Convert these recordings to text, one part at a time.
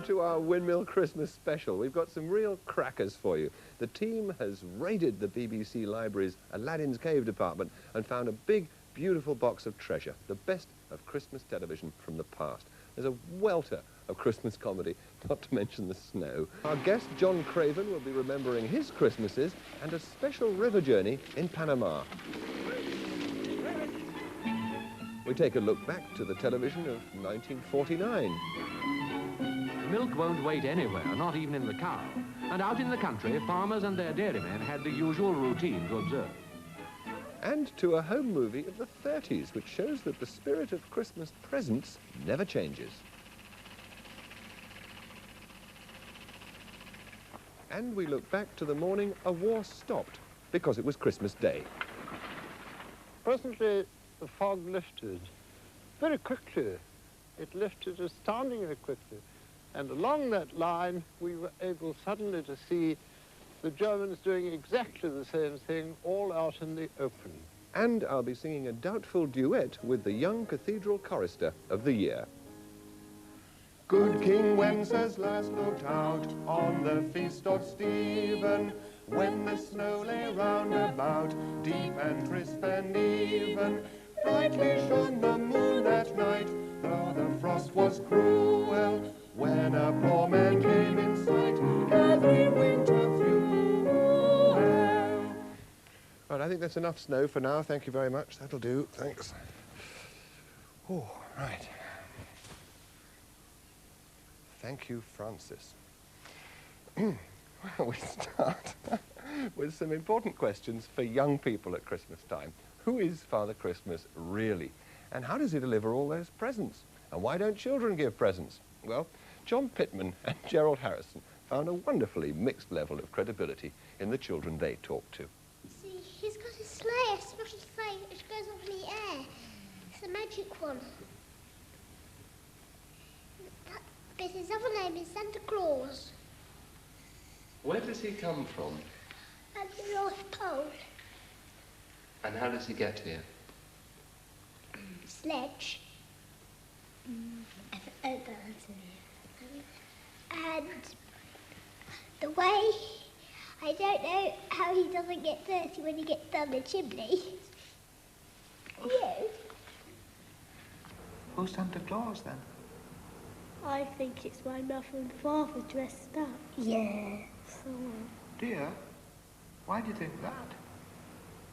to our Windmill Christmas special. We've got some real crackers for you. The team has raided the BBC Library's Aladdin's Cave department and found a big, beautiful box of treasure, the best of Christmas television from the past. There's a welter of Christmas comedy, not to mention the snow. Our guest, John Craven, will be remembering his Christmases and a special river journey in Panama. We take a look back to the television of 1949. Milk won't wait anywhere, not even in the cow. And out in the country, farmers and their dairymen had the usual routine to observe. And to a home movie of the 30s, which shows that the spirit of Christmas presents never changes. And we look back to the morning a war stopped, because it was Christmas Day. Presently, the fog lifted very quickly. It lifted astoundingly quickly. And along that line, we were able suddenly to see the Germans doing exactly the same thing, all out in the open. And I'll be singing a doubtful duet with the young cathedral chorister of the year. Good King Wenceslas looked out on the feast of Stephen, when the snow lay round about, deep and crisp and even. Brightly shone the moon that night, though the frost was cruel, when a poor man came in sight, gathering winter fuel. Right, I think that's enough snow for now. Thank you very much. That'll do. Thanks. Oh, right. Thank you, Francis. Well, we start with some important questions for young people at Christmas time. Who is Father Christmas really? And how does he deliver all those presents? And why don't children give presents? Well, John Pittman and Gerald Harrison found a wonderfully mixed level of credibility in the children they talked to. See, he's got a sleigh, a special sleigh which goes up in the air. It's a magic one. But his other name is Santa Claus. Where does he come from? At the North Pole. And how does he get here? Sledge. And the way, I don't know how he doesn't get dirty when he gets down the chimney. You? Who's Santa Claus, then? I think it's my mother and father dressed up. Yeah. So, Dear, why do you think that?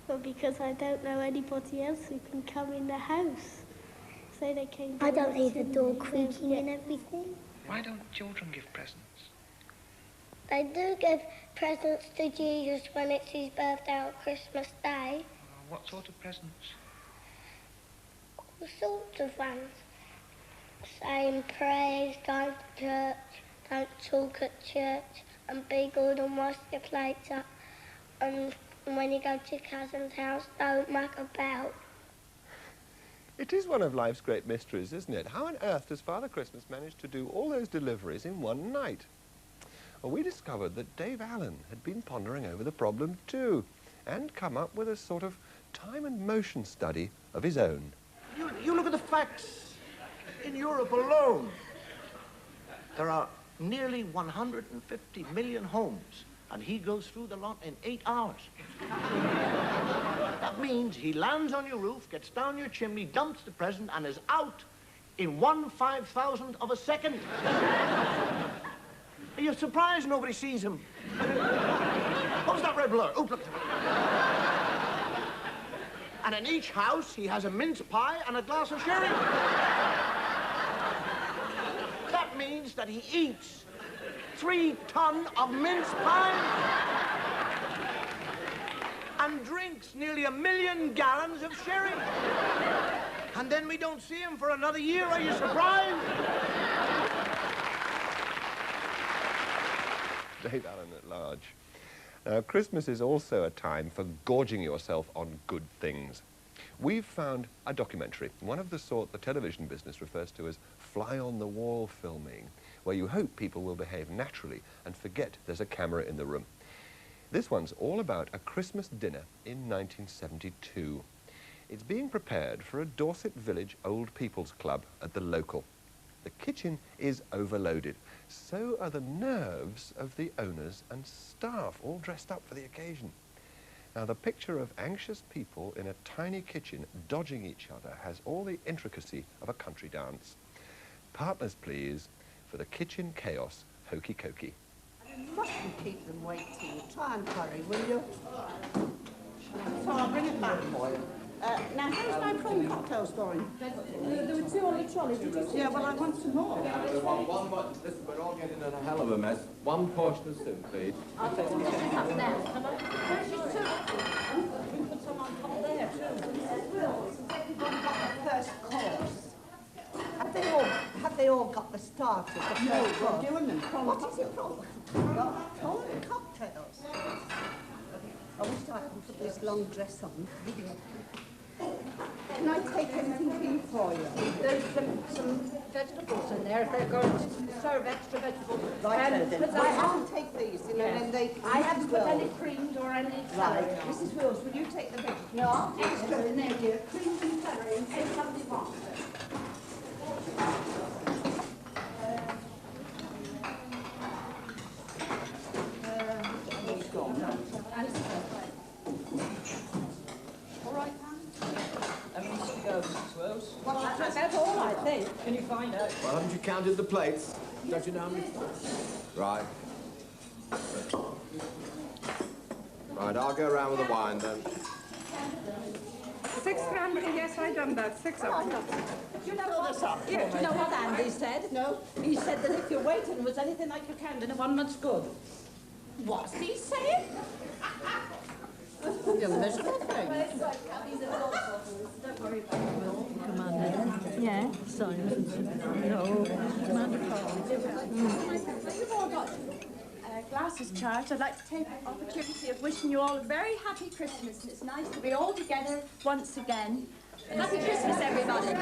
well, because I don't know anybody else who can come in the house. So they came I down don't leave the chimney door and creaking don't and get- everything. Why don't children give presents? They do give presents to Jesus when it's his birthday on Christmas Day. What sort of presents? All sorts of ones. Saying prayers, going to church, don't talk at church, and be good and wash your plates up. And when you go to your cousin's house, don't muck about. It is one of life's great mysteries, isn't it? How on earth does Father Christmas manage to do all those deliveries in one night? Well, we discovered that Dave Allen had been pondering over the problem too, and come up with a sort of time and motion study of his own. You look at the facts. In Europe alone, there are nearly 150 million homes, and he goes through the lot in 8 hours. That means he lands on your roof, gets down your chimney, dumps the present, and is out in 1/5000th of a second. Are you surprised nobody sees him? What was that red blur? Oh, look. And in each house, he has a mince pie and a glass of sherry. That means that he eats 3 tons of mince pie and drinks nearly 1 million gallons of sherry. And then we don't see him for another year. Are you surprised? Dave Allen at large. Now, Christmas is also a time for gorging yourself on good things. We've found a documentary, one of the sort the television business refers to as fly-on-the-wall filming, where you hope people will behave naturally and forget there's a camera in the room. This one's all about a Christmas dinner in 1972. It's being prepared for a Dorset Village Old People's Club at the local. The kitchen is overloaded. So are the nerves of the owners and staff, all dressed up for the occasion. Now, the picture of anxious people in a tiny kitchen dodging each other has all the intricacy of a country dance. Partners, please, for the kitchen chaos hokey cokey. You mustn't keep them waiting. Try and hurry, will you? So I'll bring it back for you. Now, how's my prawn cocktails going? There were 2 on the trolley, did you see? Yeah, well, I want some more. Listen, we're all getting in a hell of a mess. 1 portion of soup, please. I'll take one. Where's your soup? We put some on top there, too. Mrs. Wills, has everybody got the first course? Have they all got the starters? No, we're doing them. What is it called? Prawn cocktails. I wish I hadn't put this long dress on. Can I take anything for you? There's some vegetables in there if they're going to serve extra vegetables. Right, then. I have to take these, and then they... I haven't put any creamed or any salad. Right. Mrs. Wills, will you take the vegetables? No, extra in there, dear. Creamed and celery, and say somebody wants it. All right, Mrs. Wills. Well, that's all, I think. Can you find out? Well, haven't you counted the plates? Don't you know how many? Right. Right, I'll go around with the wine then. 6 cranberry, yes, I done that. 6 of them. You know what? Yeah. Do you know what Andy said? No. He said that if your waiting was anything like your candidate, 1 month's good. What's he saying? You're miserable thing. Don't worry about it. Commander. Yeah, sorry. No, Commander You've all got glasses charged. I'd like to take the opportunity of wishing you all a very happy Christmas, and it's nice to be all together once again. Happy Christmas, everybody.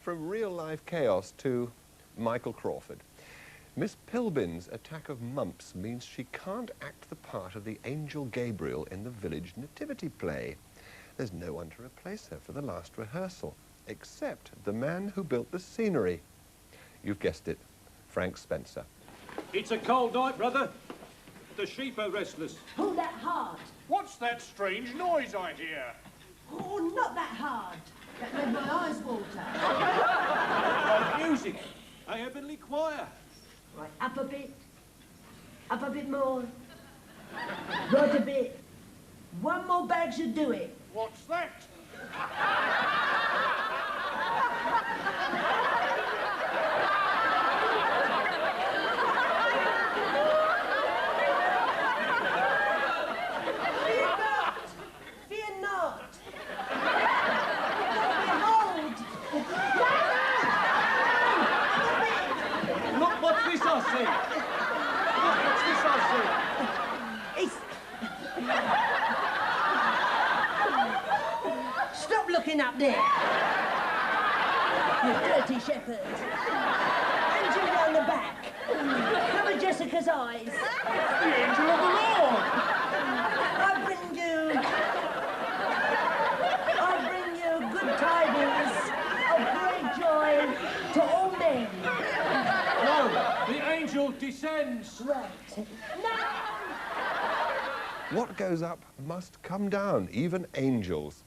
From real-life chaos to Michael Crawford. Miss Pilbin's attack of mumps means she can't act the part of the angel Gabriel in the village nativity play. There's no one to replace her for the last rehearsal, except the man who built the scenery. You've guessed it, Frank Spencer. It's a cold night, brother. The sheep are restless. Pull that hard. What's that strange noise I hear? Oh, not that hard. That made my eyes water. Music. A heavenly choir. Right, up a bit more. Right a bit. 1 more bag should do it. What's that? Fear not. Behold. Look, what's this I see? Look, what's this I see? Stop looking up there. You dirty shepherd. Angel down the back. Cover Jessica's eyes. The angel of the Lord. I bring you good tidings of great joy to all men. No, the angel descends. Right. No! What goes up must come down, even angels.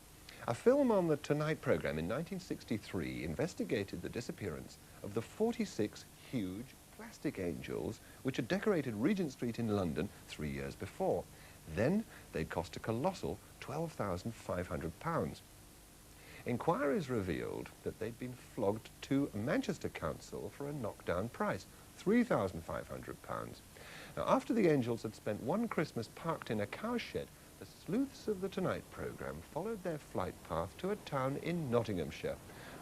A film on the Tonight programme in 1963 investigated the disappearance of the 46 huge plastic angels which had decorated Regent Street in London 3 years before. Then they'd cost a colossal £12,500. Inquiries revealed that they'd been flogged to Manchester Council for a knockdown price, £3,500. Now, after the angels had spent 1 Christmas parked in a cowshed, the sleuths of the Tonight programme followed their flight path to a town in Nottinghamshire,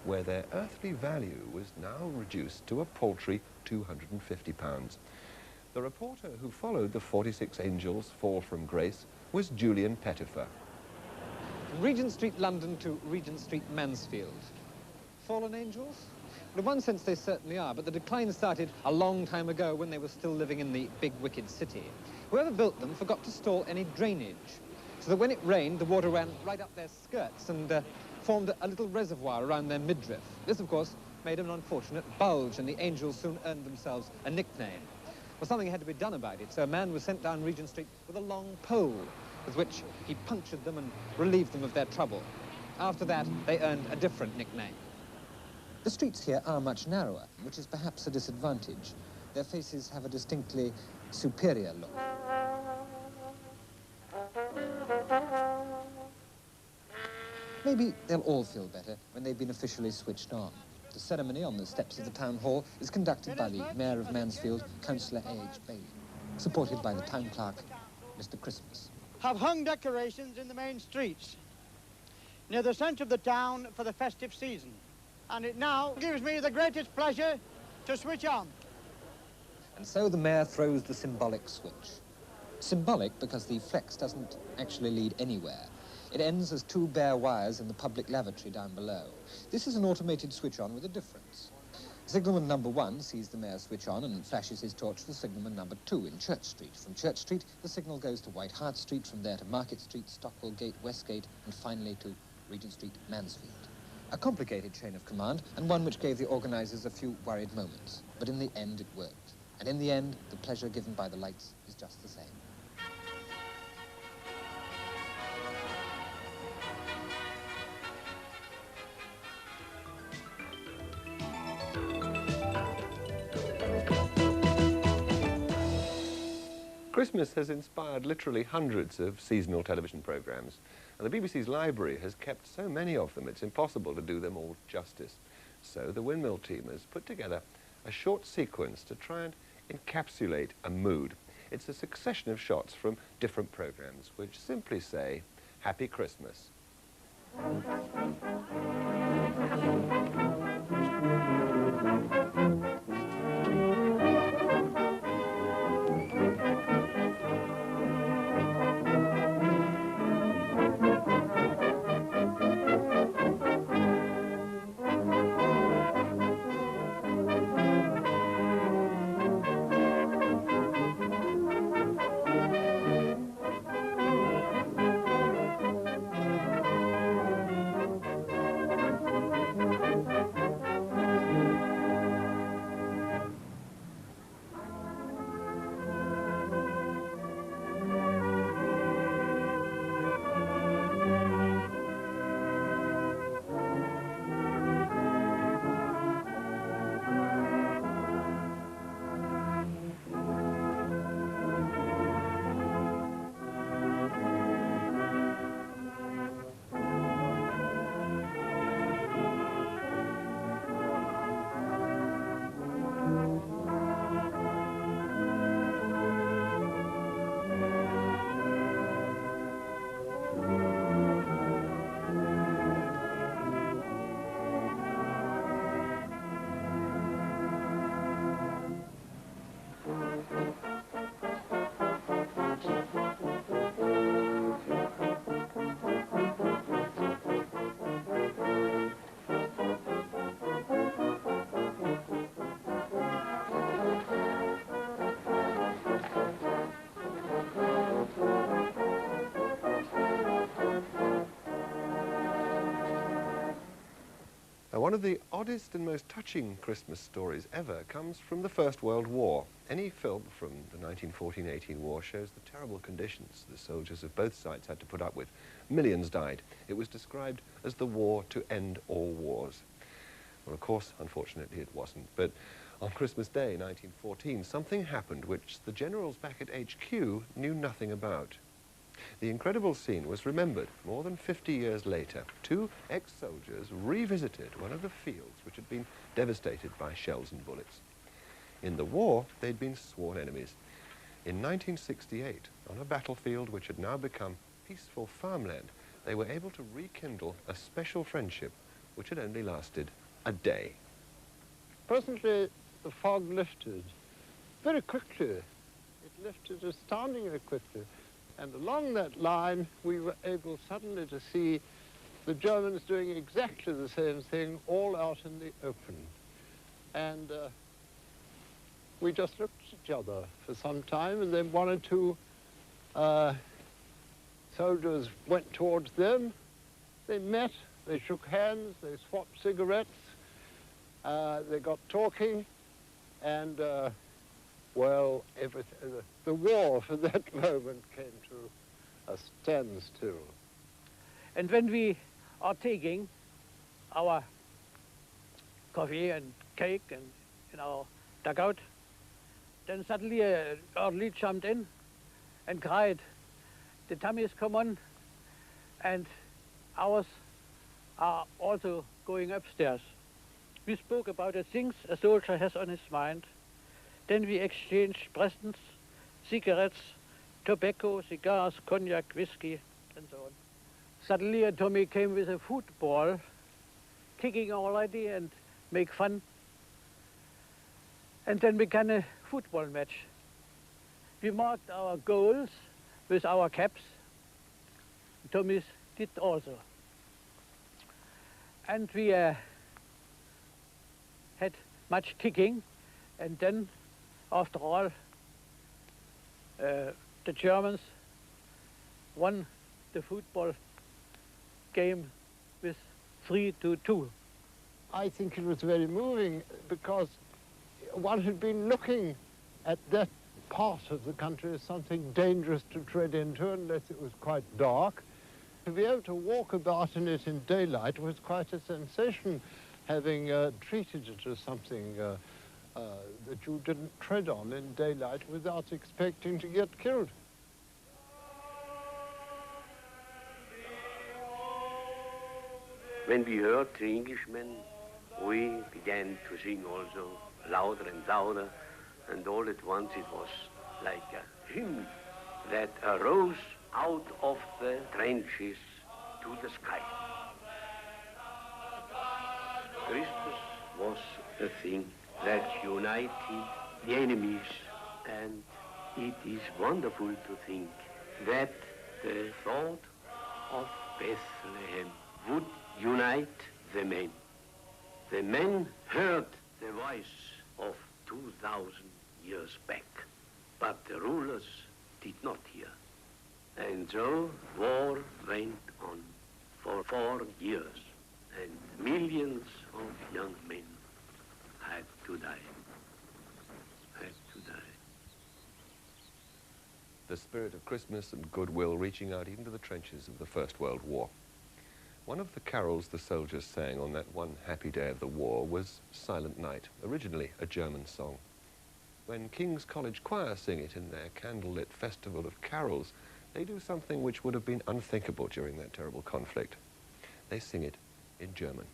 where their earthly value was now reduced to a paltry £250. The reporter who followed the 46 angels' fall from grace was Julian Pettifer. Regent Street, London to Regent Street, Mansfield. Fallen angels? In one sense, they certainly are, but the decline started a long time ago when they were still living in the big, wicked city. Whoever built them forgot to store any drainage, so that when it rained, the water ran right up their skirts, and formed a little reservoir around their midriff. This, of course, made an unfortunate bulge, and the angels soon earned themselves a nickname. Well, something had to be done about it, so a man was sent down Regent Street with a long pole, with which he punctured them and relieved them of their trouble. After that, they earned a different nickname. The streets here are much narrower, which is perhaps a disadvantage. Their faces have a distinctly superior look. Maybe they'll all feel better when they've been officially switched on. The ceremony on the steps of the town hall is conducted by the Mayor of Mansfield, Councillor A.H. Bailey, supported by the town clerk, Mr. Christmas. Have hung decorations in the main streets near the centre of the town for the festive season. And it now gives me the greatest pleasure to switch on. And so the mayor throws the symbolic switch. Symbolic because the flex doesn't actually lead anywhere. It ends as two bare wires in the public lavatory down below. This is an automated switch on with a difference. Signalman number 1 sees the mayor switch on and flashes his torch to signalman number 2 in Church Street. From Church Street, the signal goes to White Hart Street, from there to Market Street, Stockwell Gate, Westgate, and finally to Regent Street, Mansfield. A complicated chain of command, and one which gave the organisers a few worried moments. But in the end, it worked. And in the end, the pleasure given by the lights is just the same. Christmas has inspired literally hundreds of seasonal television programmes, and the BBC's library has kept so many of them it's impossible to do them all justice. So the Windmill team has put together a short sequence to try and encapsulate a mood. It's a succession of shots from different programmes which simply say, Happy Christmas. One of the oddest and most touching Christmas stories ever comes from the First World War. Any film from the 1914-18 war shows the terrible conditions the soldiers of both sides had to put up with. Millions died. It was described as the war to end all wars. Well, of course, unfortunately, it wasn't. But on Christmas Day, 1914, something happened which the generals back at HQ knew nothing about. The incredible scene was remembered more than 50 years later. Two ex-soldiers revisited one of the fields which had been devastated by shells and bullets. In the war, they'd been sworn enemies. In 1968, on a battlefield which had now become peaceful farmland, they were able to rekindle a special friendship which had only lasted a day. Presently, the fog lifted very quickly. It lifted astoundingly quickly. And along that line, we were able suddenly to see the Germans doing exactly the same thing all out in the open. And we just looked at each other for some time, and then one or two soldiers went towards them. They met, They shook hands, they swapped cigarettes, they got talking, and, well, the war for that moment came to a standstill. And when we are taking our coffee and cake and in our dugout, then suddenly Early jumped in and cried, "The tummies come on, and ours are also going upstairs." We spoke about the things a soldier has on his mind. Then we exchanged presents, cigarettes, tobacco, cigars, cognac, whiskey, and so on. Suddenly Tommy came with a football, kicking already and make fun. And then began a football match. We marked our goals with our caps. Tommy did also. And we had much kicking, and then, after all, the Germans won the football game with 3-2. I think it was very moving because one had been looking at that part of the country as something dangerous to tread into unless it was quite dark. To be able to walk about in it in daylight was quite a sensation, having treated it as something that you didn't tread on in daylight without expecting to get killed. When we heard the Englishmen, we began to sing also, louder and louder, and all at once it was like a hymn that arose out of the trenches to the sky. Christmas was a thing that united the enemies, and it is wonderful to think that the thought of Bethlehem would unite the men. The men heard the voice of 2,000 years back, but the rulers did not hear. And so war went on for 4 years, and millions of young men had to die. The spirit of Christmas and goodwill reaching out even to the trenches of the First World War. One of the carols the soldiers sang on that one happy day of the war was Silent Night, originally a German song. When King's College Choir sing it in their candlelit festival of carols, they do something which would have been unthinkable during that terrible conflict. They sing it in German.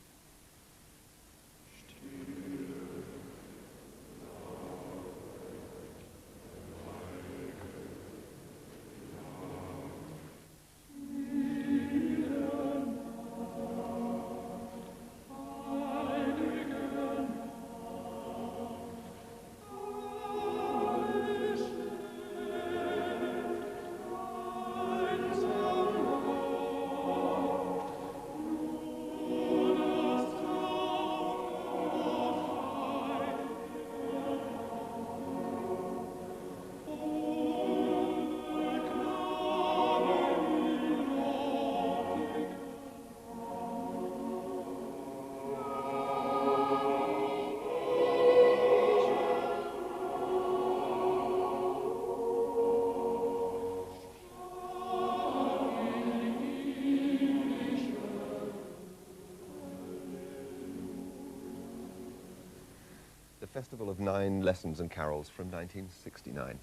Festival of 9 Lessons and Carols from 1969.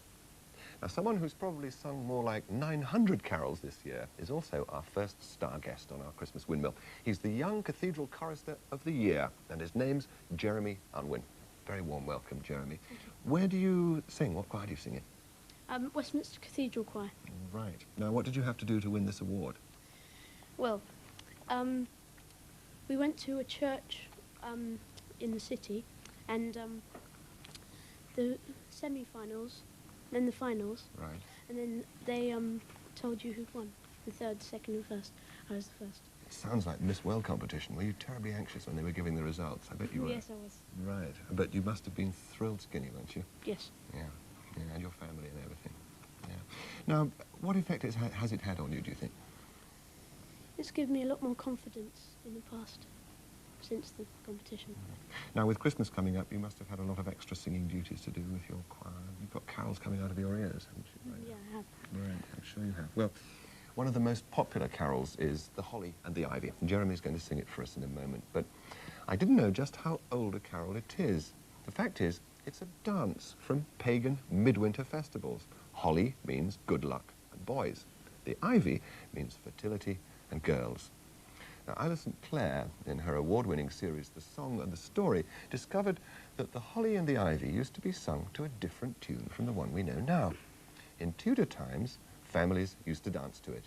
Now, someone who's probably sung more like 900 carols this year is also our first star guest on our Christmas Windmill. He's the Young Cathedral Chorister of the Year, and his name's Jeremy Unwin. Very warm welcome, Jeremy. Where do you sing? What choir do you sing in? Westminster Cathedral Choir. Right. Now, what did you have to do to win this award? Well, we went to a church in the city, and the semi-finals, then the finals. Right. And then they told you who won, the third, second and first. I was the first. It sounds like Miss World competition. Were you terribly anxious when they were giving the results? I bet you were. Yes, I was. Right. But you must have been thrilled skinny, weren't you? Yes. Yeah. Yeah, and your family and everything. Yeah. Now, what effect has it had on you, do you think? it's given me a lot more confidence in the past since the competition. Now, with Christmas coming up, you must have had a lot of extra singing duties to do with your choir. You've got carols coming out of your ears, haven't you? Right? Yeah, I have. Right, I'm sure you have. Well, one of the most popular carols is The Holly and the Ivy. And Jeremy's going to sing it for us in a moment. But I didn't know just how old a carol it is. The fact is, it's a dance from pagan midwinter festivals. Holly means good luck and boys. The ivy means fertility and girls. Now, Alison Clare, in her award-winning series The Song and the Story, discovered that the Holly and the Ivy used to be sung to a different tune from the one we know now. In Tudor times, families used to dance to it.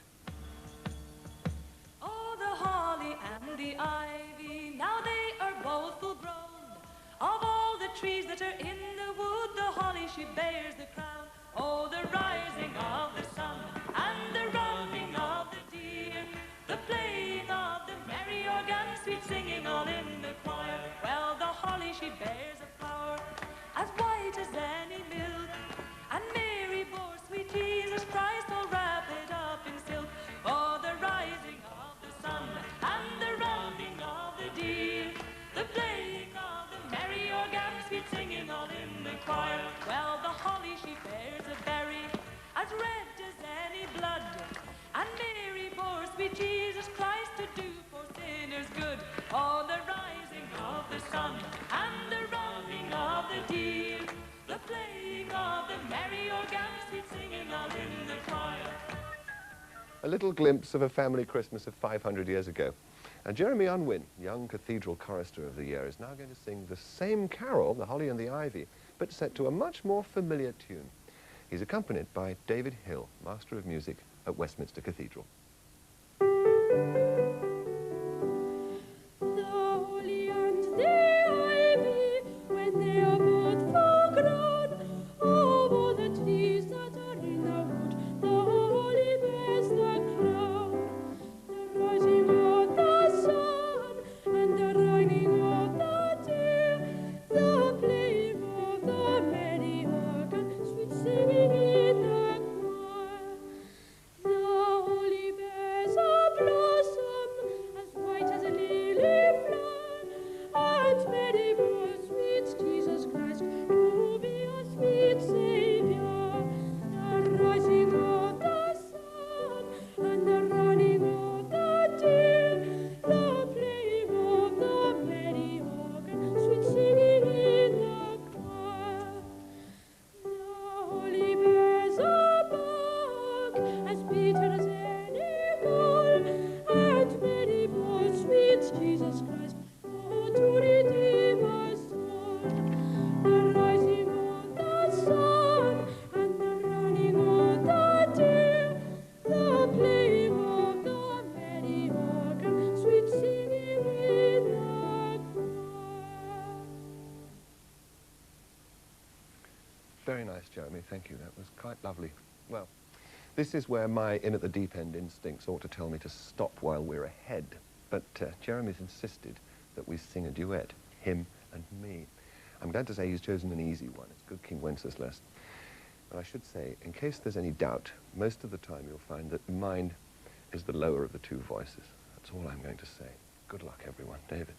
Oh, the holly and the ivy, now they are both full grown. Of all the trees that are in the wood, the holly she bears the crown. Oh, the rising of the sun and the running of the deer, the playing of the merry organ, sweet singing all in the choir. Well, the holly she bears a flower as white as any milk, and Mary bore sweet Jesus Christ all wrapped up in silk. Oh, the rising of the sun and the running of the deer, the playing of the merry organ, sweet singing all in the choir. Well, the holly she bears a berry as red as any blood, and Mary bore sweet Jesus Christ to do for sinners good. Oh, the rising of the sun and the running of the deer, the playing of the merry organ, sweet singing all in the choir. A little glimpse of a family Christmas of 500 years ago. And Jeremy Unwin, young cathedral chorister of the year, is now going to sing the same carol, The Holly and the Ivy, but set to a much more familiar tune. He's accompanied by David Hill, Master of Music at Westminster Cathedral. Very nice, Jeremy. Thank you. That was quite lovely. Well, this is where my in-at-the-deep-end instincts ought to tell me to stop while we're ahead. But Jeremy's insisted that we sing a duet, him and me. I'm glad to say he's chosen an easy one. It's Good King Wenceslas. But I should say, in case there's any doubt, most of the time you'll find that mine is the lower of the two voices. That's all I'm going to say. Good luck, everyone. David.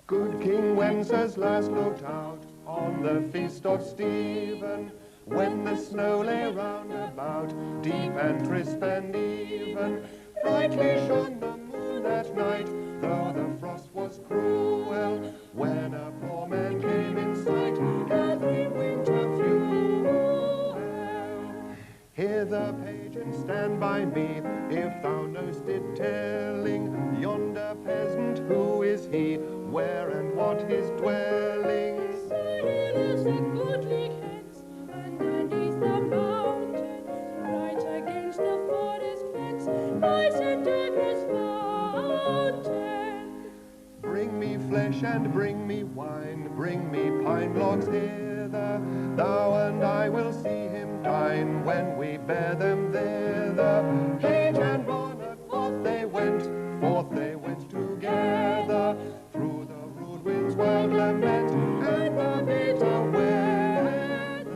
Good King Wenceslas looked out on the feast of Stephen, when the snow lay round about, deep and crisp and even. Brightly shone the moon that night, though the frost was cruel, when a poor man came in sight, gathering winter fuel. Hear the page and stand by me, if thou know'st it telling, yonder peasant, who is he, where and what his dwelling? Say he lives at goodly Kent, underneath the mountain, right against the forest fence, by St. Edward's fountain. Bring me flesh and bring me wine, bring me pine logs hither, thou and I will see him dine, when we bear them thither. Page and bonnet, forth they went together, through the rude wind's wild lament, and the bitter weather.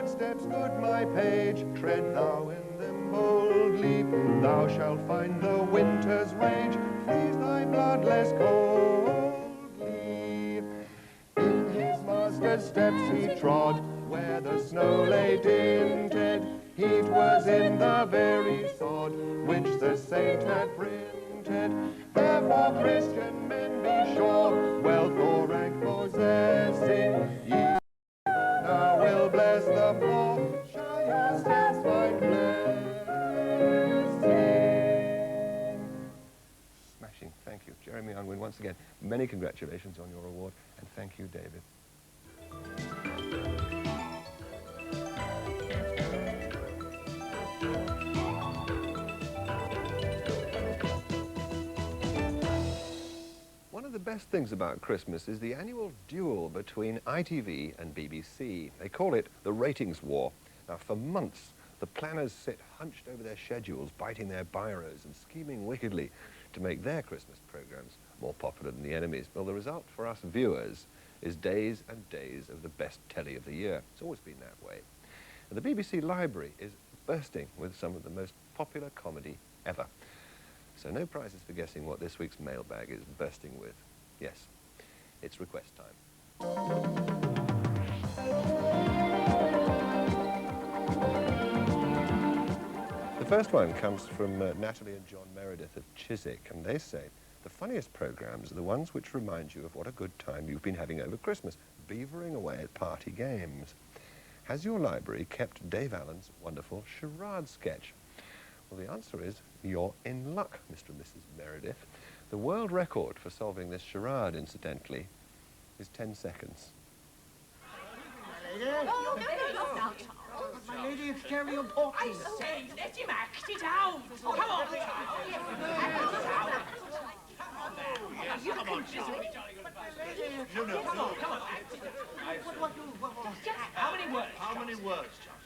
footsteps, good my page, tread thou in them boldly. Thou shalt find the winter's rage freeze thy blood less coldly. In his master's steps he trod, where the snow lay dinted. Heat was in the very sod which the saint had printed. Therefore, Christian men, be sure, wealth or rank possessing, ye now will bless the poor, shall your steps find blessing. Smashing, thank you. Jeremy Unwin, once again, many congratulations on your award, and thank you, David. One of the best things about Christmas is the annual duel between ITV and BBC. They call it the ratings war. Now, for months, the planners sit hunched over their schedules, biting their biros and scheming wickedly to make their Christmas programmes more popular than the enemy's. Well, the result for us viewers is days and days of the best telly of the year. It's always been that way. And the BBC library is bursting with some of the most popular comedy ever. So no prizes for guessing what this week's mailbag is bursting with. Yes, it's request time. The first one comes from Natalie and John Meredith of Chiswick, and they say, the funniest programmes are the ones which remind you of what a good time you've been having over Christmas, beavering away at party games. Has your library kept Dave Allen's wonderful charade sketch? Well, the answer is, you're in luck, Mr. and Mrs. Meredith. The world record for solving this charade, incidentally, is 10 seconds. My lady, it's very important. I say, let him act it out. Come on, child. Act it out. Come on there. Yes, come on, child. No, come on, act it out. How many words? How many words, child?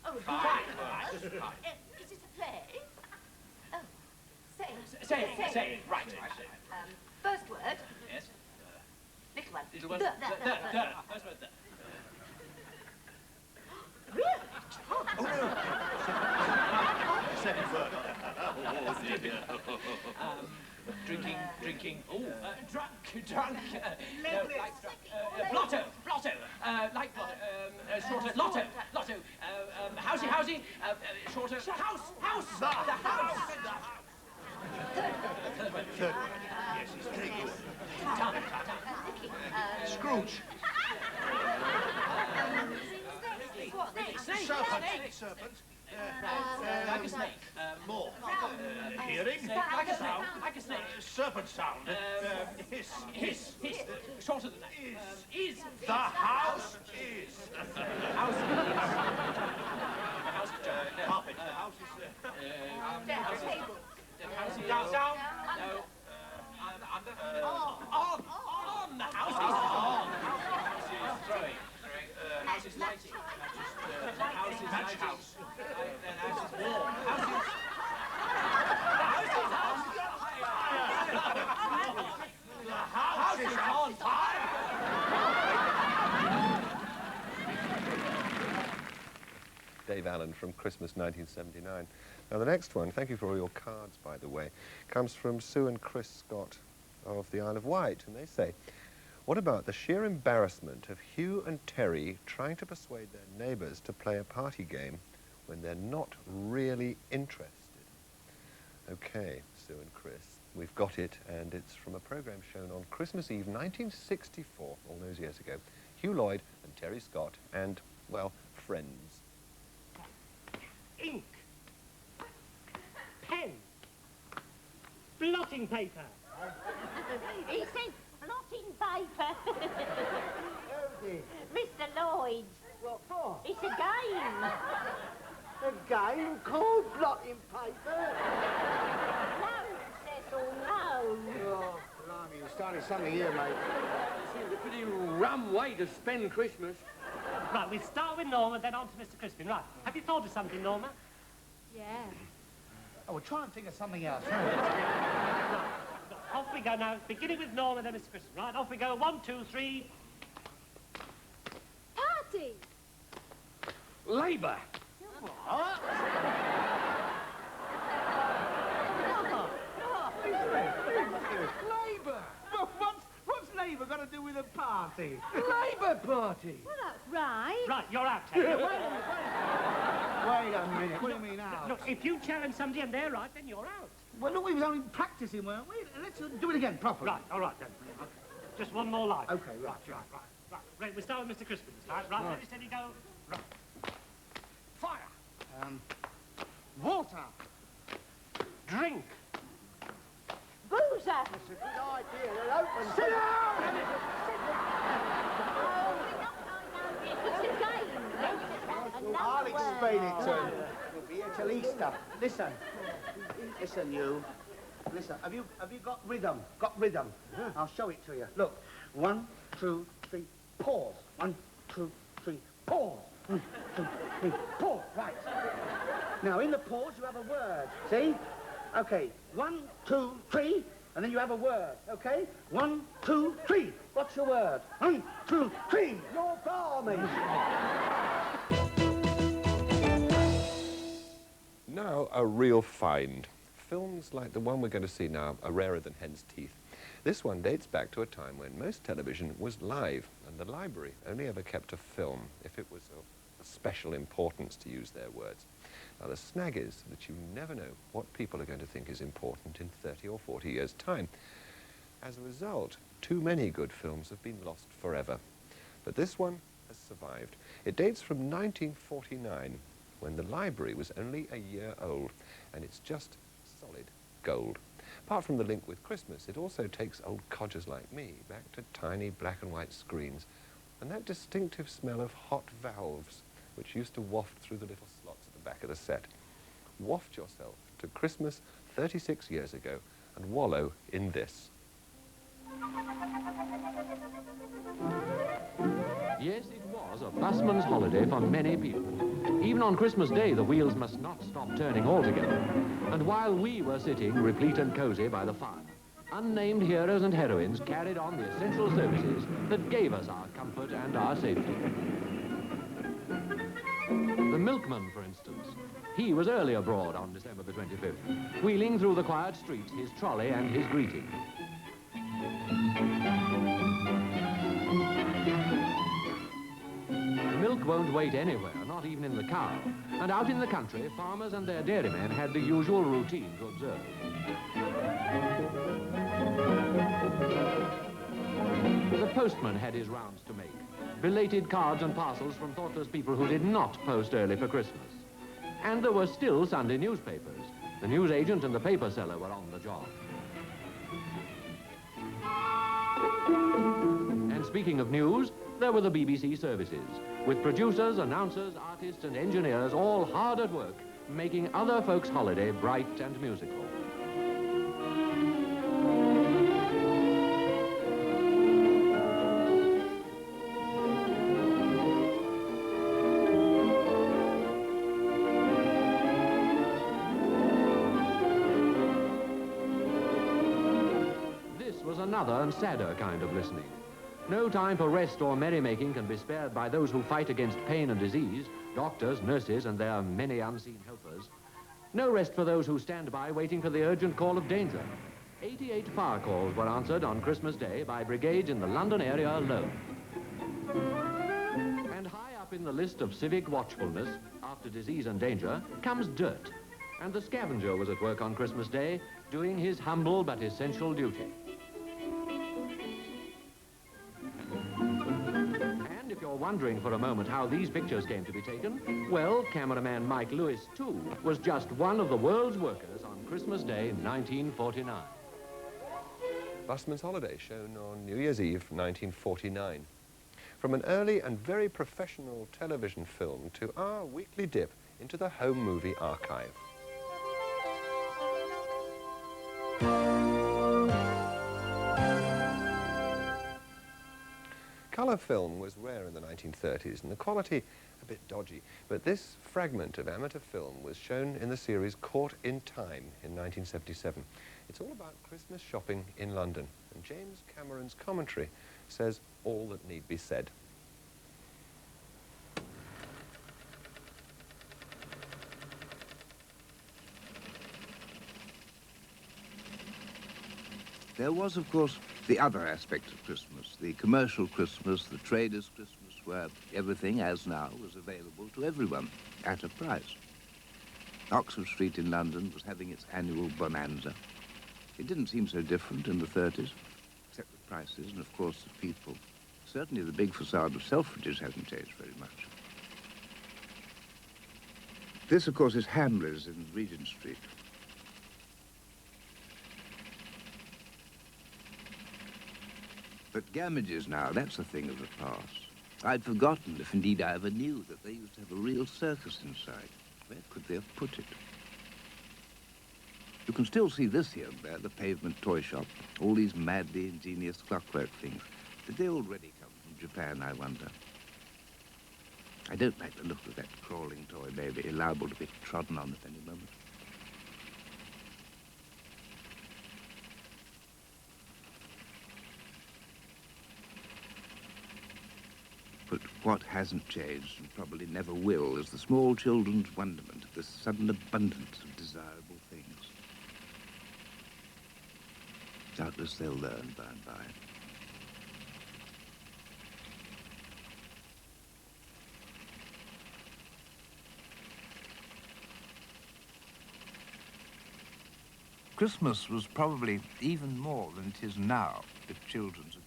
Oh, 5 words. Is it a play? Oh, Say it. Right. First word. Yes. Little one. Little one. The. First word, the. Really? Oh, no. Second word. Oh, dear. Drinking. Oh, drunk. No, like drunk. Blotto. Like blotto. Shorter. Lotto. Housey. Shorter. House. The house. Third word. Yes, he's very good. Scrooge. Snake. Serpent. Like a snake. More. Hearing. Like a sound. Like a snake. Serpent sound. Hiss. Shorter than that. Is. The house is. House. Carpet. The house is. Down. No. Under. On. The house is on. House is throwing. House is lighting. House is match house. Then house is warm. House is the house is on fire. Dave Allen from Christmas 1979. Now the next one, thank you for all your cards by the way, comes from Sue and Chris Scott of the Isle of Wight, and they say, what about the sheer embarrassment of Hugh and Terry trying to persuade their neighbours to play a party game when they're not really interested? Okay, Sue and Chris, we've got it, and it's from a programme shown on Christmas Eve 1964, all those years ago. Hugh Lloyd and Terry Scott and, well, friends. Ink. Pen. Blotting paper. He said blotting paper. Mr. Lloyd. What for? It's a game. A game called blotting paper? No, Cecil, no. Oh, blimey, you started something here, mate. Seems a pretty rum way to spend Christmas. Right, we start with Norma, then on to Mr. Crispin. Right, have you thought of something, Norma? Yeah. Oh, we'll try and think of something else. Right, off we go now, beginning with Norma, then Mr. Crispin. Right, off we go. 1, 2, 3. Party! Labour. What? Labour. Well, what's Labour got to do with a party? Labour Party. Well, that's right. Right, you're out, Ted. Wait a minute. What do you mean out? Look, if you challenge somebody and they're right, then you're out. Well, look, we was only practising, weren't we? Let's do it again, properly. Right, all right then. Okay. Just one more line. Okay, right. Right, we'll start with Mr. Crispin this time. Right, ready, steady, go. Right. Fire. Water. Drink. Boozer. It's a good idea. They're open. Sit down! I'll explain it to you. We'll be here till Easter. Listen. Listen, you. Listen, have you got rhythm? Got rhythm? Yeah. I'll show it to you. Look. 1, 2, 3, pause. 1, 2, 3, pause. 1, 2, 3, pause. Right. Now, in the pause, you have a word. See? Okay. 1, 2, 3, and then you have a word. Okay? 1, 2, 3. What's your word? 1, 2, 3. You're balmy. Now, a real find. Films like the one we're going to see now are rarer than hen's teeth. This one dates back to a time when most television was live, and the library only ever kept a film if it was of special importance, to use their words. Now, the snag is that you never know what people are going to think is important in 30 or 40 years' time. As a result, too many good films have been lost forever. But this one has survived. It dates from 1949, when the library was only a year old, and it's just solid gold. Apart from the link with Christmas, it also takes old codgers like me back to tiny black and white screens and that distinctive smell of hot valves which used to waft through the little slots at the back of the set. Waft yourself to Christmas 36 years ago and wallow in this. Yes, it was a busman's holiday for many people. Even on Christmas Day, the wheels must not stop turning altogether. And while we were sitting, replete and cosy by the fire, unnamed heroes and heroines carried on the essential services that gave us our comfort and our safety. The milkman, for instance, he was early abroad on December the 25th, wheeling through the quiet streets, his trolley and his greeting. Milk won't wait anywhere, not even in the cow. And out in the country, farmers and their dairymen had the usual routine to observe. The postman had his rounds to make. Belated cards and parcels from thoughtless people who did not post early for Christmas. And there were still Sunday newspapers. The newsagent and the paper seller were on the job. And speaking of news, there were the BBC services, with producers, announcers, artists and engineers all hard at work, making other folks' holiday bright and musical. This was another and sadder kind of listening. No time for rest or merrymaking can be spared by those who fight against pain and disease, doctors, nurses, and their many unseen helpers. No rest for those who stand by waiting for the urgent call of danger. 88 fire calls were answered on Christmas Day by brigades in the London area alone. And high up in the list of civic watchfulness, after disease and danger, comes dirt. And the scavenger was at work on Christmas Day, doing his humble but essential duty. Wondering for a moment how these pictures came to be taken, well, cameraman Mike Lewis, too, was just one of the world's workers on Christmas Day 1949. Busman's Holiday, shown on New Year's Eve 1949. From an early and very professional television film to our weekly dip into the home movie archive. Colour film was rare in the 1930s and the quality a bit dodgy, but this fragment of amateur film was shown in the series Caught in Time in 1977. It's all about Christmas shopping in London, and James Cameron's commentary says all that need be said. There was, of course, the other aspect of Christmas, the commercial Christmas, the traders' Christmas, where everything, as now, was available to everyone at a price. Oxford Street in London was having its annual bonanza. It didn't seem so different in the 30s, except the prices and, of course, the people. Certainly the big facade of Selfridges hasn't changed very much. This, of course, is Hamleys in Regent Street. But Gamages now, that's a thing of the past. I'd forgotten, if indeed I ever knew, that they used to have a real circus inside. Where could they have put it? You can still see this here and there, the pavement toy shop, all these madly ingenious clockwork things. Did they already come from Japan, I wonder? I don't like the look of that crawling toy baby, liable to be trodden on at any moment. But what hasn't changed, and probably never will, is the small children's wonderment at this sudden abundance of desirable things. Doubtless they'll learn by and by. Christmas was probably even more than it is now a children's occasion.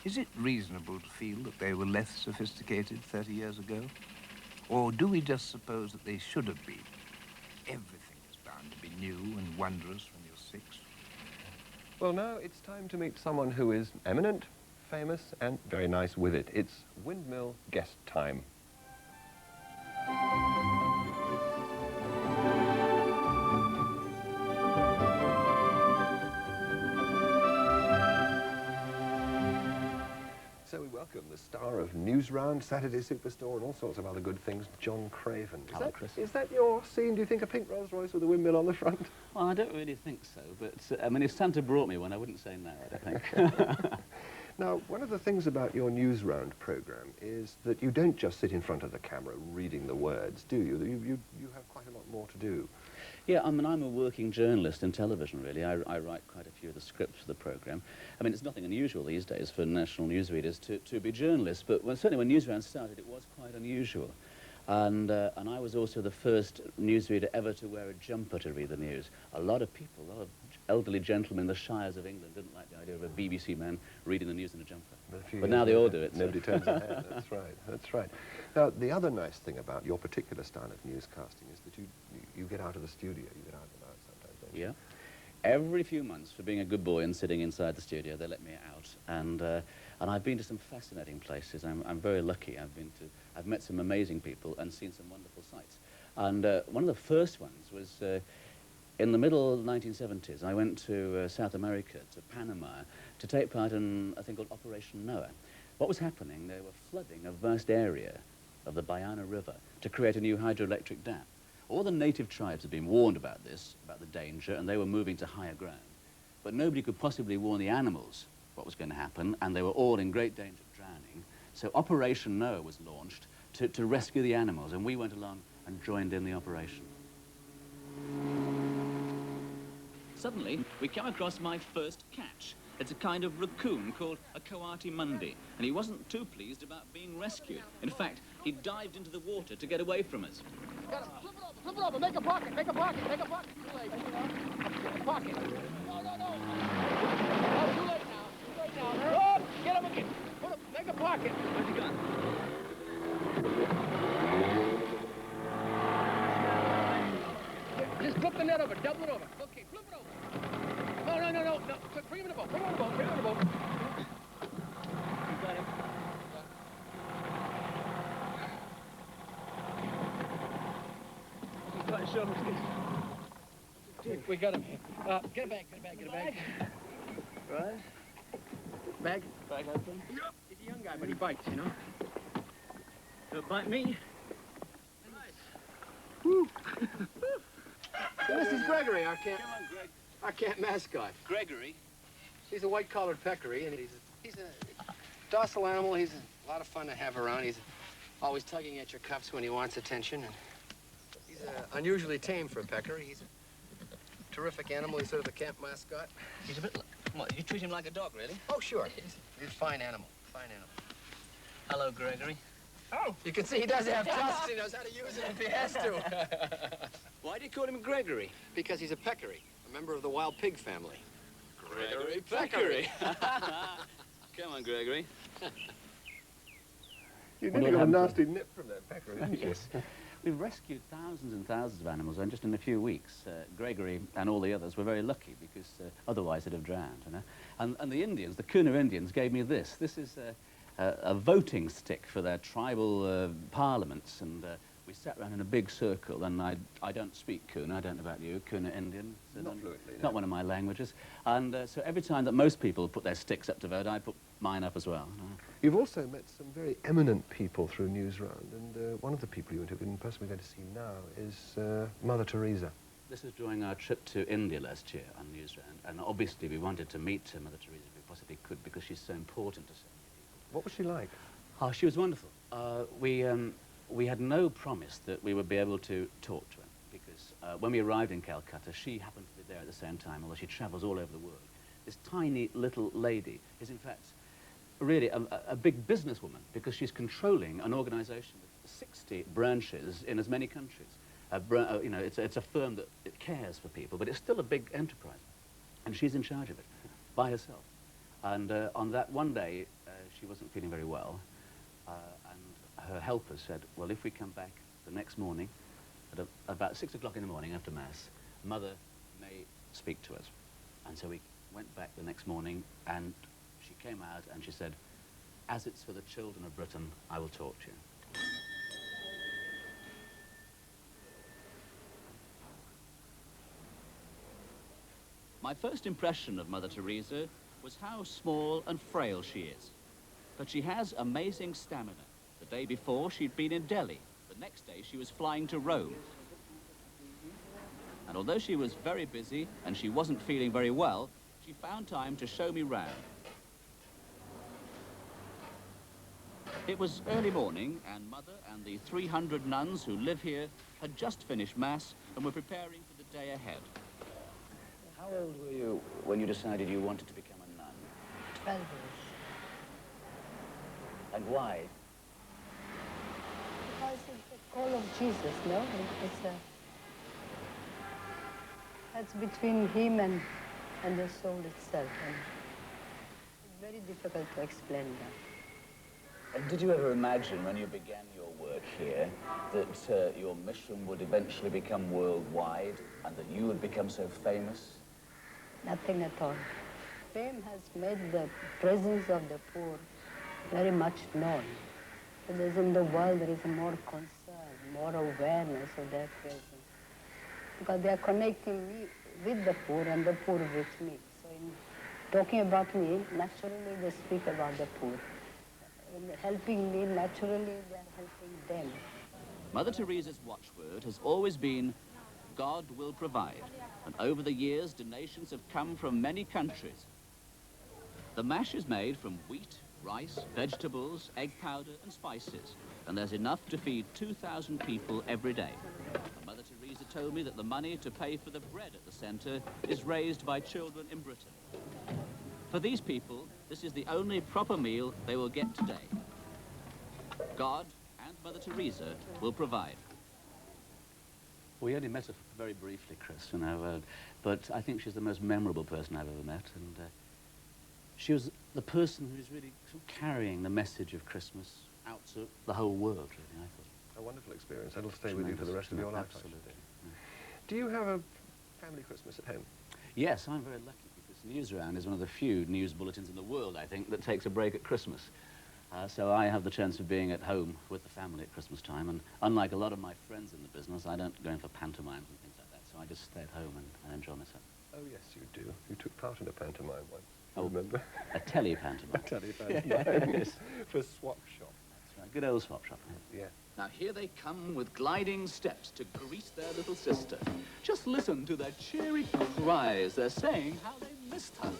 Is it reasonable to feel that they were less sophisticated 30 years ago? Or do we just suppose that they should have been? Everything is bound to be new and wondrous when you're 6. Well, now it's time to meet someone who is eminent, famous, and very nice with it. It's Windmill guest time. So we welcome the star of Newsround, Saturday Superstore, and all sorts of other good things, John Craven. Hello, Chris. Is that your scene, do you think, a pink Rolls Royce with a windmill on the front? Well, I don't really think so, but, I mean, if Santa brought me one, I wouldn't say no, I don't think. Now, one of the things about your Newsround programme is that you don't just sit in front of the camera reading the words, do you? You have quite a lot more to do. Yeah, I mean, I'm a working journalist in television, really. I write quite a few of the scripts for the programme. I mean, it's nothing unusual these days for national newsreaders to be journalists, but certainly when Newsround started, it was quite unusual. And I was also the first newsreader ever to wear a jumper to read the news. A lot of people, a lot of elderly gentlemen in the shires of England didn't like the idea of a BBC man reading the news in a jumper. But now they all do it. Nobody turns their head, that's right, that's right. Now, the other nice thing about your particular style of newscasting is that you get out of the studio, you get out and about sometimes, don't you? Yeah. Every few months, for being a good boy and sitting inside the studio, they let me out. And I've been to some fascinating places. I'm very lucky. I've met some amazing people and seen some wonderful sights. And one of the first ones was in the middle of the 1970s. I went to South America, to Panama, to take part in a thing called Operation Noah. What was happening, they were flooding a vast area of the Bayana River to create a new hydroelectric dam. All the native tribes had been warned about this, about the danger, and they were moving to higher ground. But nobody could possibly warn the animals what was going to happen, and they were all in great danger of drowning. So Operation Noah was launched to rescue the animals, and we went along and joined in the operation. Suddenly, we came across my first catch. It's a kind of raccoon called a coati-mundi, and he wasn't too pleased about being rescued. In fact, he dived into the water to get away from us. Flip it over, make a pocket, make a pocket, make a pocket. Too late. A pocket. No. Oh, too late now. Oh, get him again. Make a pocket. Where's he gone? Just flip the net over, double it over. Okay, flip it over. No. Bring him in the boat. Bring him in the boat. You got him. We got him. Get a bag. Right. Bag open. Yep. He's a young guy, but he bites, you know. Don't bite me. Nice. Woo. This is Gregory, our camp mascot. Gregory? He's a white-collared peccary, and he's a docile animal. He's a lot of fun to have around. He's always tugging at your cuffs when he wants attention. And he's unusually tame for a peccary. He's a terrific animal instead of the camp mascot? He's a bit like... What, you treat him like a dog, really? Oh, sure. He's a fine animal. Fine animal. Hello, Gregory. Oh, you can see he does have tusks. He knows how to use it if he has to. Why do you call him Gregory? Because he's a peccary, a member of the wild pig family. Gregory Peccary. Come on, Gregory. You nearly got a nasty nip from that peccary, didn't you? Yes. We've rescued thousands and thousands of animals, and just in a few weeks, Gregory and all the others were very lucky because otherwise they'd have drowned, you know. And the Indians, the Kuna Indians, gave me this. This is a voting stick for their tribal parliaments, and we sat around in a big circle, and I don't speak Kuna, I don't know about you, Kuna Indian. Not fluently, no. Not one of my languages. And so every time that most people put their sticks up to vote, I put mine up as well. You've also met some very eminent people through Newsround, and one of the people you interviewed, and the person we're going to see now, is Mother Teresa. This was during our trip to India last year on Newsround, and obviously we wanted to meet Mother Teresa if we possibly could, because she's so important to so many people. What was she like? Oh, she was wonderful. We had no promise that we would be able to talk to her, because when we arrived in Calcutta, she happened to be there at the same time, although she travels all over the world. This tiny little lady is, in fact, really a big businesswoman, because she's controlling an organization with 60 branches in as many countries. You know, it's a firm that it cares for people, but it's still a big enterprise. And she's in charge of it, by herself. And on that one day, she wasn't feeling very well, and her helper said, well, if we come back the next morning, at about 6 o'clock in the morning after Mass, Mother may speak to us. And so we went back the next morning, and she came out and she said, as it's for the children of Britain, I will talk to you. My first impression of Mother Teresa was how small and frail she is. But she has amazing stamina. The day before, she'd been in Delhi. The next day, she was flying to Rome. And although she was very busy and she wasn't feeling very well, she found time to show me round. It was early morning, and Mother and the 300 nuns who live here had just finished Mass and were preparing for the day ahead. How old were you when you decided you wanted to become a nun? 12 years. And why? Because it's the call of Jesus, no? That's between him and the soul itself. And it's very difficult to explain that. And did you ever imagine when you began your work here that your mission would eventually become worldwide and that you would become so famous? Nothing at all. Fame has made the presence of the poor very much known. Because in the world there is more concern, more awareness of their presence. Because they are connecting me with the poor and the poor with me. So in talking about me, naturally they speak about the poor. In helping me, naturally they are helping them. Mother Teresa's watchword has always been, God will provide. And over the years, donations have come from many countries. The mash is made from wheat, rice, vegetables, egg powder, and spices. And there's enough to feed 2,000 people every day. And Mother Teresa told me that the money to pay for the bread at the center is raised by children in Britain. For these people, this is the only proper meal they will get today. God and Mother Teresa will provide. We only met her very briefly, Chris, you know, but I think she's the most memorable person I've ever met, and she was the person who's really sort of carrying the message of Christmas out to the whole world, really, I thought. A wonderful experience. That'll stay with you for the rest of your life. Absolutely. Do you have a family Christmas at home? Yes, I'm very lucky because Newsround is one of the few news bulletins in the world, I think, that takes a break at Christmas. So I have the chance of being at home with the family at Christmas time, and unlike a lot of my friends in the business, I don't go in for pantomimes and things like that, so I just stay at home and enjoy myself. Oh, yes, you do. You took part in a pantomime once, Oh, remember? A telly-pantomime. A telly-pantomime, Yes. For Swap Shop. That's right, good old Swap Shop. Yeah. Now here they come with gliding steps to grease their little sister. Just listen to their cheery cries. They're saying how they missed her.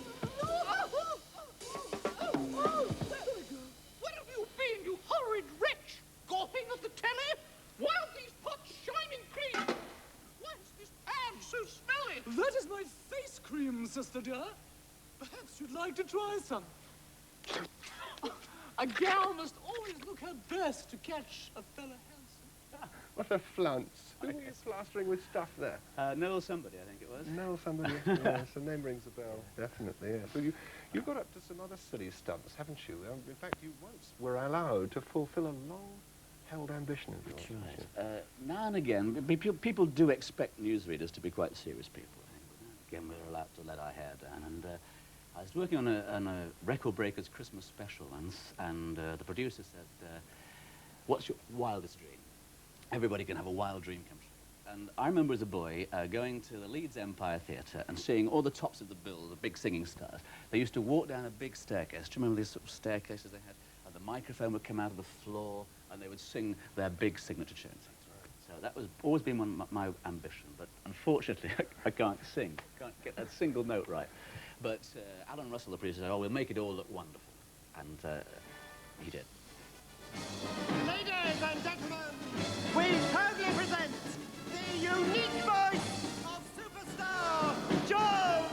Where have you been, you horrid wretch? Gawping at the telly? Why are these pots shining cream? Why is this pan so smelly? That is my sister dear. Perhaps you'd like to try some. A gal must always look her best to catch a fella handsome. What a flounce. Who were you plastering with stuff there? Noel somebody, I think it was. Noel somebody, yes, the name rings a bell. Definitely, yes. Well, you got up to some other silly stunts, haven't you? In fact, you once were allowed to fulfill a long-held ambition of yours. That's right. Now and again, people do expect newsreaders to be quite serious people. Again, we're allowed to let our hair down. And I was working on a Record Breakers Christmas special once, and the producer said, what's your wildest dream? Everybody can have a wild dream come true. And I remember as a boy going to the Leeds Empire Theatre and seeing all the tops of the bill, the big singing stars. They used to walk down a big staircase. Do you remember these sort of staircases they had? And the microphone would come out of the floor, and they would sing their big signature tunes. So that was always been one of my ambition, but unfortunately I can't sing, can't get a single note right. But Alan Russell, the producer, said, oh, we'll make it all look wonderful. And he did. Ladies and gentlemen, we proudly present the unique voice of superstar John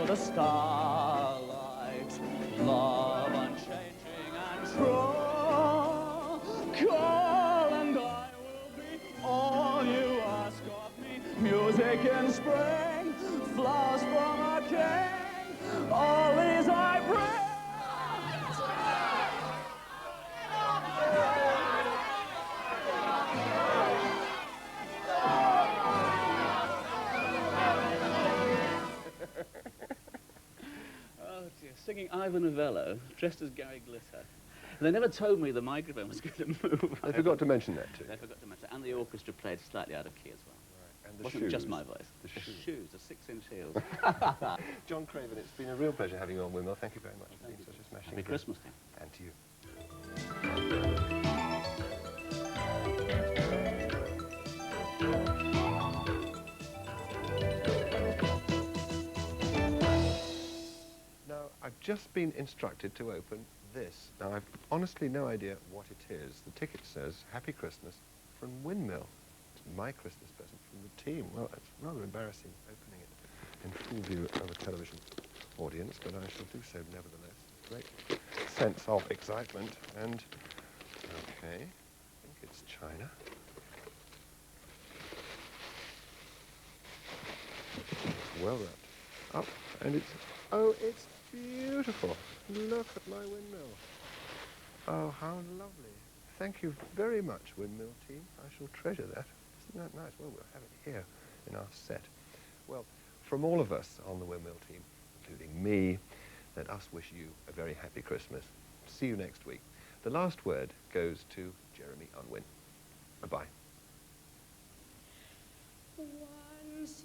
The starlight, love unchanging and true. Call and I will be all you ask of me. Music in spring, flowers from a king. All these I bring. Singing Ivor Novello, dressed as Gary Glitter. And they never told me the microphone was going to move. They forgot to mention that too. They forgot to mention that. And the orchestra played slightly out of key as well. Right. And the wasn't shoes. just my voice. The shoes, the 6-inch heels. John Craven, it's been a real pleasure having you on Windmill. Thank you very much for being such a smashing Happy guest. Christmas, Tim. And to you. Now, I've just been instructed to open this. Now, I've honestly no idea what it is. The ticket says, Happy Christmas from Windmill. It's my Christmas present from the team. Well, it's rather embarrassing opening it in full view of a television audience, but I shall do so nevertheless. Great sense of excitement. And, okay, I think it's China. It's well wrapped up, and it's, oh, it's beautiful. Look at my windmill. Oh, how lovely. Thank you very much, Windmill team. I shall treasure that. Isn't that nice? Well, we'll have it here in our set. Well, from all of us on the Windmill team, including me, let us wish you a very happy Christmas. See you next week. The last word goes to Jeremy Unwin. Bye-bye. Once